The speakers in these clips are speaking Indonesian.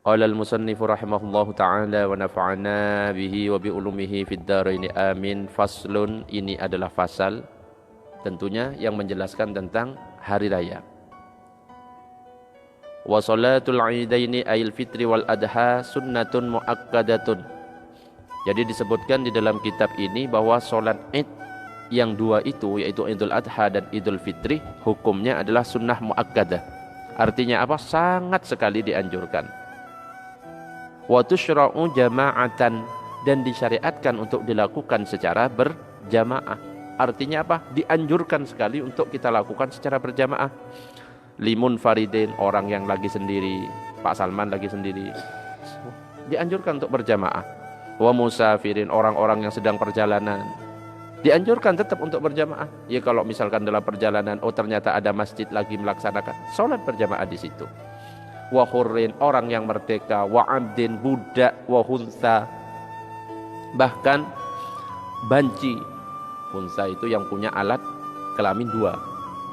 Qala al-musannifu rahimahullahu ta'ala wa nafa'ana bihi wa bi ulumihi fid dharain amin. Faslun, ini adalah fasal tentunya yang menjelaskan tentang hari raya. Wa salatul idaini ayil fitri wal adha sunnatun muakkadatun. Jadi disebutkan di dalam kitab ini bahwa salat Id yang dua itu, yaitu Idul Adha dan Idul Fitri, hukumnya adalah sunnah muakkadah. Artinya apa? Sangat sekali dianjurkan. Wa tusyra'u jama'atan, dan disyariatkan untuk dilakukan secara berjamaah. Artinya apa? Dianjurkan sekali untuk kita lakukan secara berjamaah. Limun faridin, orang yang lagi sendiri, Pak Salman lagi sendiri, dianjurkan untuk berjamaah. Wa musafirin, orang-orang yang sedang perjalanan, dianjurkan tetap untuk berjamaah. Ya kalau misalkan dalam perjalanan, oh ternyata ada masjid lagi melaksanakan salat berjamaah di situ. Wa hurrin, orang yang merdeka. Wa abdin, budak. Wa hunsa, bahkan banci. Hunsa itu yang punya alat kelamin dua.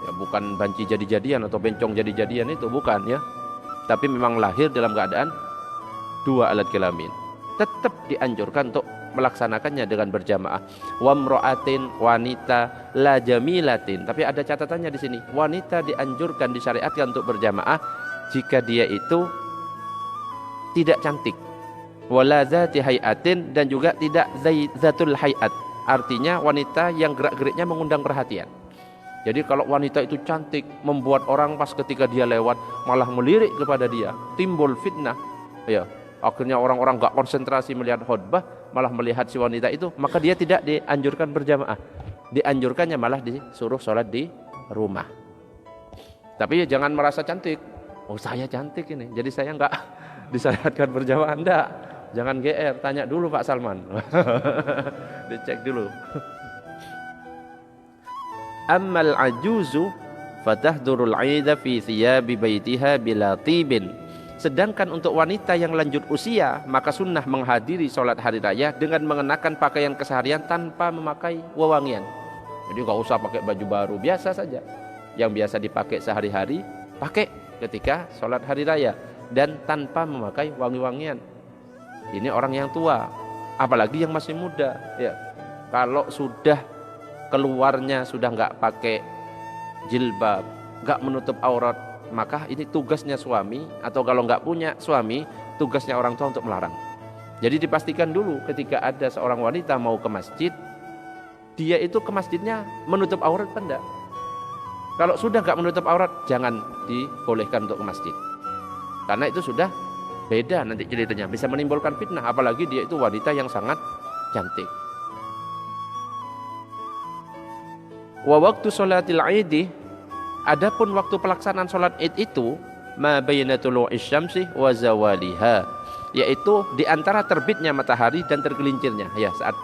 Ya, bukan banci jadi-jadian atau bencong jadi-jadian, itu bukan ya. Tapi memang lahir dalam keadaan dua alat kelamin. Tetap dianjurkan untuk melaksanakannya dengan berjamaah. Wa mra'atin, wanita, la jamilatin. Tapi ada catatannya di sini. Wanita dianjurkan, disyariatkan untuk berjamaah jika dia itu tidak cantik. Wala zati hayatin, dan juga tidak zatul hayat. Artinya wanita yang gerak-geriknya mengundang perhatian. Jadi kalau wanita itu cantik, membuat orang pas ketika dia lewat malah melirik kepada dia, timbul fitnah. Ya, akhirnya orang-orang gak konsentrasi melihat khutbah, malah melihat si wanita itu, maka dia tidak dianjurkan berjamaah. Dianjurkannya malah disuruh sholat di rumah. Tapi ya jangan merasa cantik. Oh saya cantik ini, jadi saya nggak disyariatkan berjamaah. Enggak, jangan GR, tanya dulu Pak Salman. Dicek dulu. Ammal ajuzu fatahdurul aida fi thiyabi baitiha bila tibin. Sedangkan untuk wanita yang lanjut usia, maka sunnah menghadiri sholat hari raya dengan mengenakan pakaian keseharian tanpa memakai wewangian. Jadi nggak usah pakai baju baru, biasa saja. Yang biasa dipakai sehari-hari, pakai ketika sholat hari raya, dan tanpa memakai wangi-wangian. Ini orang yang tua, apalagi yang masih muda ya. Kalau sudah keluarnya sudah nggak pakai jilbab, nggak menutup aurat, maka ini tugasnya suami, atau kalau nggak punya suami, tugasnya orang tua untuk melarang. Jadi dipastikan dulu ketika ada seorang wanita mau ke masjid, dia itu ke masjidnya menutup aurat apa enggak. Kalau sudah nggak menutup aurat, jangan dibolehkan untuk ke masjid. Karena itu sudah beda nanti ceritanya, bisa menimbulkan fitnah, apalagi dia itu wanita yang sangat cantik. Wa waktu sholatil Id, adapun waktu pelaksanaan sholat Id itu ma baina tulu'is syamsi wa zawaliha, yaitu di antara terbitnya matahari dan tergelincirnya. Ya, saat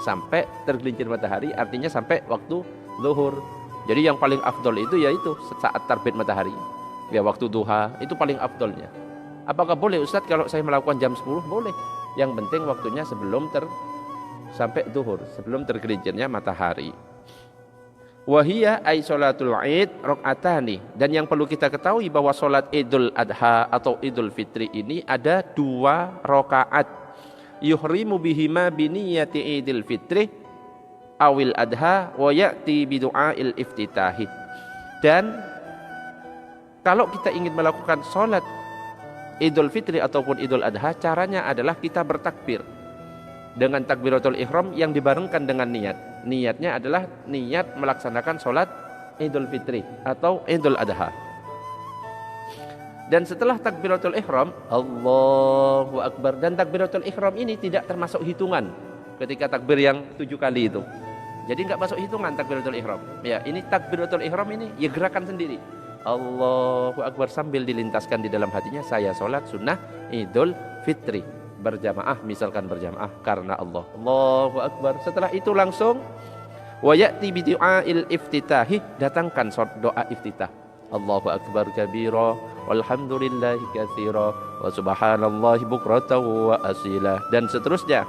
sampai tergelincir matahari, artinya sampai waktu zuhur. Jadi yang paling afdol itu yaitu saat terbit matahari. Ya, waktu duha itu paling afdolnya. Apakah boleh Ustadz kalau saya melakukan jam 10? Boleh. Yang penting waktunya sebelum sampai zuhur, sebelum tergelincirnya matahari. Wahiyya ay sholatul Id rakaatani, dan yang perlu kita ketahui bahwa sholat Idul Adha atau Idul Fitri ini ada 2 rakaat. Yuhrimu bihima biniyati Idul Fitri awil Adha wa ya'ti bidu'ail iftitahi. Dan kalau kita ingin melakukan sholat Idul Fitri ataupun Idul Adha, caranya adalah kita bertakbir dengan takbiratul ihram yang dibarengkan dengan niat. Niatnya adalah niat melaksanakan sholat Idul Fitri atau Idul Adha. Dan setelah takbiratul ihram, Allahu Akbar. Dan takbiratul ihram ini tidak termasuk hitungan ketika takbir yang 7 kali itu. Jadi nggak masuk hitungan takbiratul ihram. Ya, ini takbiratul ihram ini ya gerakan sendiri. Allahu Akbar sambil dilintaskan di dalam hatinya, saya sholat sunnah Idul Fitri berjamaah, misalkan berjamaah karena Allah. Allahu Akbar. Setelah itu langsung wa ya'ti bi du'ail iftitahi, datangkan doa iftitah. Allahu Akbar kabira walhamdulillahi katsira wa subhanallahi bukratan wa asila, dan seterusnya.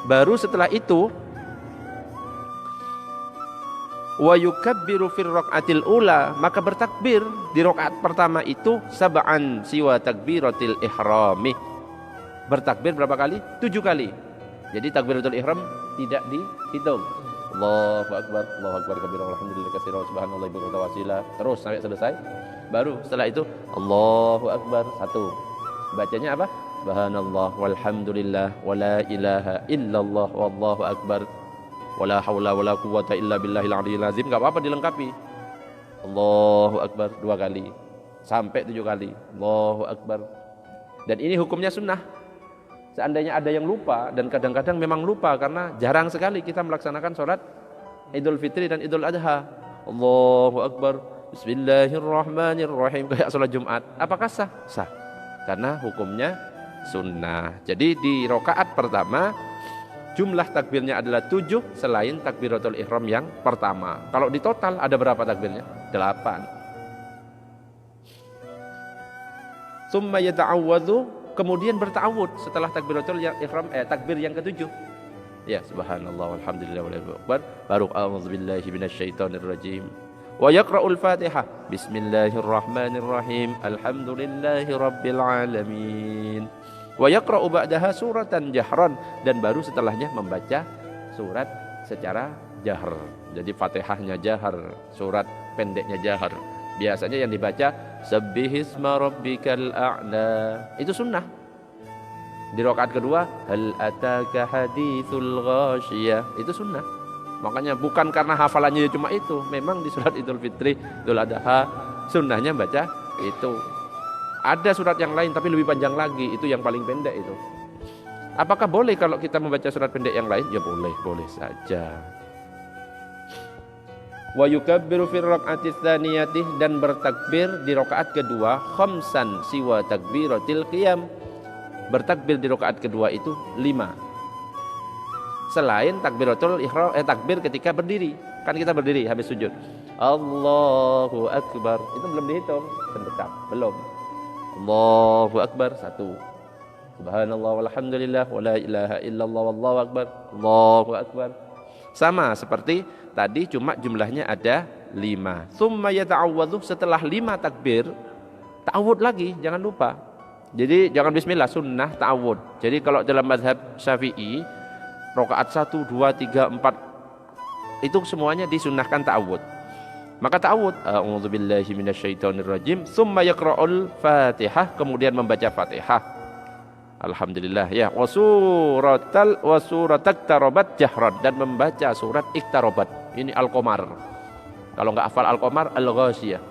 Baru setelah itu Wa yukabbiru fir raqatil ula, maka bertakbir di rakaat pertama itu sab'an siwa takbiratil ihrami. Bertakbir berapa kali? 7 kali. Jadi takbiratul ihram tidak dihitung. Allahu akbar kabira walhamdulillah katsira subhanallahi wa bihamdihi terus sampai selesai. Baru setelah itu Allahu akbar 1. Bacanya apa? Subhanallah walhamdulillah wala ilaha illallah wallahu akbar wala haula wala quwwata illa billahil aliyil azim. Enggak apa-apa dilengkapi. Allahu akbar 2 kali sampai 7 kali. Allahu akbar. Dan ini hukumnya sunnah. Seandainya ada yang lupa, dan kadang-kadang memang lupa karena jarang sekali kita melaksanakan sholat Idul Fitri dan Idul Adha. Allahu Akbar, Bismillahirrahmanirrahim, kayak sholat Jumat. Apakah sah? Sah. Karena hukumnya sunnah. Jadi di rakaat pertama jumlah takbirnya adalah 7 selain takbiratul ihram yang pertama. Kalau di total ada berapa takbirnya? 8. Summa yata'awwadhu, kemudian berta'awud setelah takbiratul ihram takbir yang ke-7. Ya, subhanallah walhamdulillah wallahu akbar. Baru a'udzubillahi minasyaitonir rajim. Wa yaqra'ul Fatihah. Bismillahirrahmanirrahim. Alhamdulillahi rabbil alamin. Wa yaqra'u ba'daha suratan jahran, dan baru setelahnya membaca surat secara jahar. Jadi Fatihahnya jahar, surat pendeknya jahar. Biasanya yang dibaca Sabbihisma rabbikal a'la, itu sunnah. Di rakaat kedua hal ataka haditsul ghasyiyah, itu sunnah. Makanya bukan karena hafalannya cuma itu, memang di surat Idul Fitri, Idul Adha sunnahnya baca itu. Ada surat yang lain tapi lebih panjang lagi, itu yang paling pendek itu. Apakah boleh kalau kita membaca surat pendek yang lain? Ya boleh, boleh saja. Wa yukabbiru fi raq'ati tsaniyati, dan bertakbir di rakaat kedua khamsan siwa takbiratil qiyam. Bertakbir di rakaat kedua itu 5. Selain takbiratul ihram, takbir ketika berdiri. Kan kita berdiri habis sujud. Allahu akbar. Itu belum dihitung, sebentar, belum. Allahu akbar 1. Subhanallah walhamdulillah wala ilaha illallah wallahu akbar. Allahu akbar. Sama seperti tadi, cuma jumlahnya ada 5. Tsumma yata'awwadhu, setelah 5 takbir ta'awud lagi, jangan lupa. Jadi jangan bismillah, sunnah ta'awud. Jadi kalau dalam mazhab Syafi'i rakaat 1, 2, 3, 4 itu semuanya disunnahkan ta'awud. Maka ta'awud, a'udzubillahi minasyaitonirrajim, tsumma yaqra'ul Fatihah, kemudian membaca Fatihah. Alhamdulillah ya, wasurat iqtarabat jahran, dan membaca surat iqtarabat. Ini Al-Qamar. Kalau enggak hafal Al-Qamar, Al-Ghasyiyah.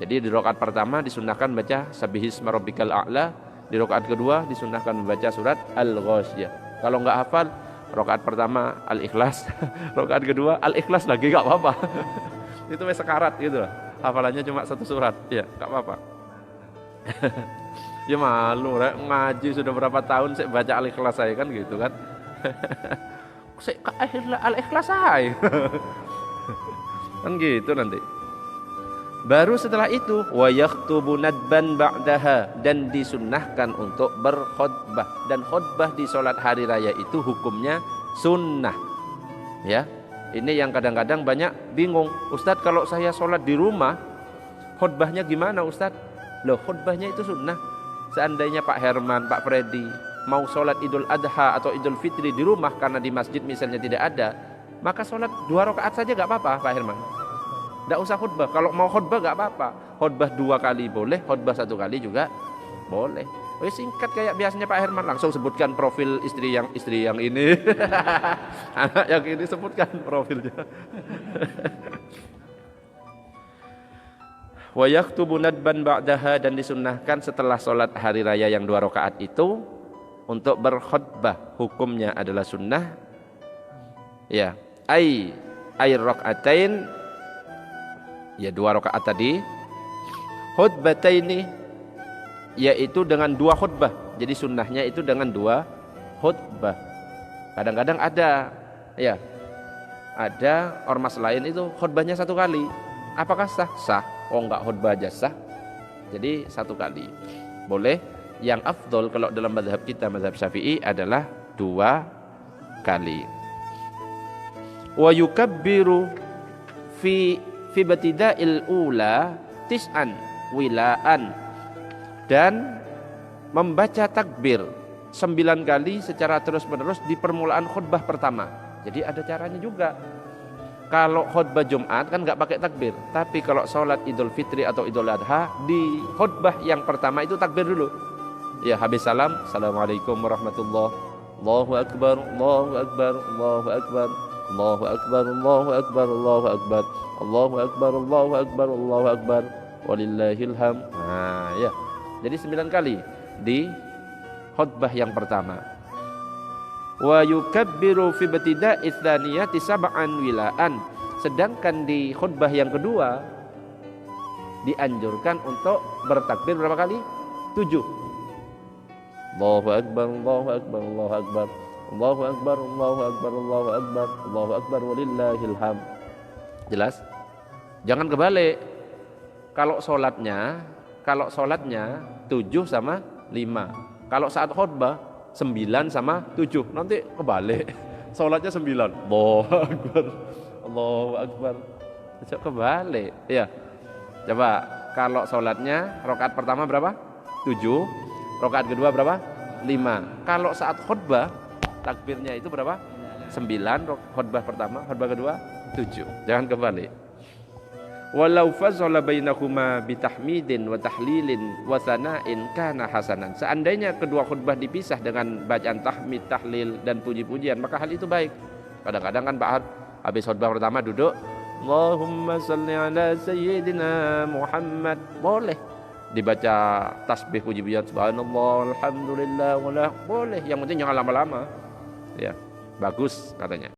Jadi di rakaat pertama disunnahkan baca Sabbihisma rabbikal a'la, di rakaat kedua disunnahkan membaca surat Al-Ghasyiyah. Kalau enggak hafal, rakaat pertama Al-Ikhlas, rakaat kedua Al-Ikhlas lagi, enggak apa-apa. Itu sekarat gitu. Hafalannya cuma 1 surat, ya enggak apa-apa. Ya malu, ngaji sudah berapa tahun saya baca Al-Ikhlas saya kan gitu kan. Saya Al-Ikhlas saya. Kan gitu nanti. Baru setelah itu wa yakhtubu nadban ba'daha, dan disunnahkan untuk berkhutbah. Dan khutbah di salat hari raya itu hukumnya sunnah. Ya. Ini yang kadang-kadang banyak bingung. Ustadz, kalau saya salat di rumah khutbahnya gimana Ustadz? Loh, khutbahnya itu sunnah. Seandainya Pak Herman, Pak Freddy mau sholat Idul Adha atau Idul Fitri di rumah karena di masjid misalnya tidak ada, maka sholat 2 rakaat saja gak apa-apa Pak Herman. Tidak usah khutbah. Kalau mau khutbah gak apa-apa. Khutbah 2 kali boleh, khutbah 1 kali juga boleh. Oh, singkat kayak biasanya Pak Herman, langsung sebutkan profil istri yang ini. Anak yang ini sebutkan profilnya. Wa yaktubu nadban ba'daha, dan disunnahkan setelah sholat hari raya yang 2 rakaat itu untuk berkhutbah. Hukumnya adalah sunnah. Ya, ay rakaatain, ya 2 rakaat tadi. Khutbataini, yaitu dengan 2 khutbah. Jadi sunnahnya itu dengan 2 khutbah. Kadang-kadang ada ormas lain itu khutbahnya 1 kali. Apakah sah? Sah. Oh enggak, khutbah aja sah. Jadi 1 kali boleh. Yang afdol kalau dalam mazhab kita, mazhab Syafi'i, adalah 2 kali. Wa yukabbiru fi batida'il ula tis'an wilaan, dan membaca takbir 9 kali secara terus-menerus di permulaan khutbah pertama. Jadi ada caranya juga. Kalau khutbah Jumat kan nggak pakai takbir, tapi kalau sholat Idul Fitri atau Idul Adha di khutbah yang pertama itu takbir dulu. Ya, habis salam, Assalamualaikum warahmatullahi, Allahu akbar, Allahu akbar, Allahu akbar, Allahu akbar, Allahu akbar, Allahu akbar, Allahu akbar, Allahu akbar, Allahu akbar, walillahil hamd. Nah, ya. Jadi 9 kali di khutbah yang pertama. Wa yukabbiru fi ibtida'i tsaniyati sab'an wilaan. Sedangkan di khutbah yang kedua dianjurkan untuk bertakbir berapa kali? 7. Allahu akbar, Allahu akbar, Allahu akbar, Allahu akbar, Allahu akbar, Allahu akbar, Allahu akbar, walillahil hamd. Jelas? Jangan kebalik. Kalau sholatnya 7 sama 5. Kalau saat khutbah 9 sama 7. Nanti kebalik. Sholatnya 9. Allahu akbar, Allahu akbar. Kebalik. Ya. Coba kalau sholatnya rakaat pertama berapa? 7. Rakaat kedua berapa? 5. Kalau saat khutbah takbirnya itu berapa? 9. Khutbah pertama, khutbah kedua 7. Jangan kebalik. Walau fazala bainahuma bitahmidin wa tahlilin wa tsana'in kana hasanan. Seandainya kedua khutbah dipisah dengan bacaan tahmid, tahlil dan puji-pujian, maka hal itu baik. Kadang-kadang kan Pak habis khutbah pertama duduk, Allahumma shalli ala sayyidina Muhammad. Boleh dibaca tasbih puji-pujian subhanallah alhamdulillah wala, boleh. Yang penting jangan lama-lama. Ya, bagus katanya.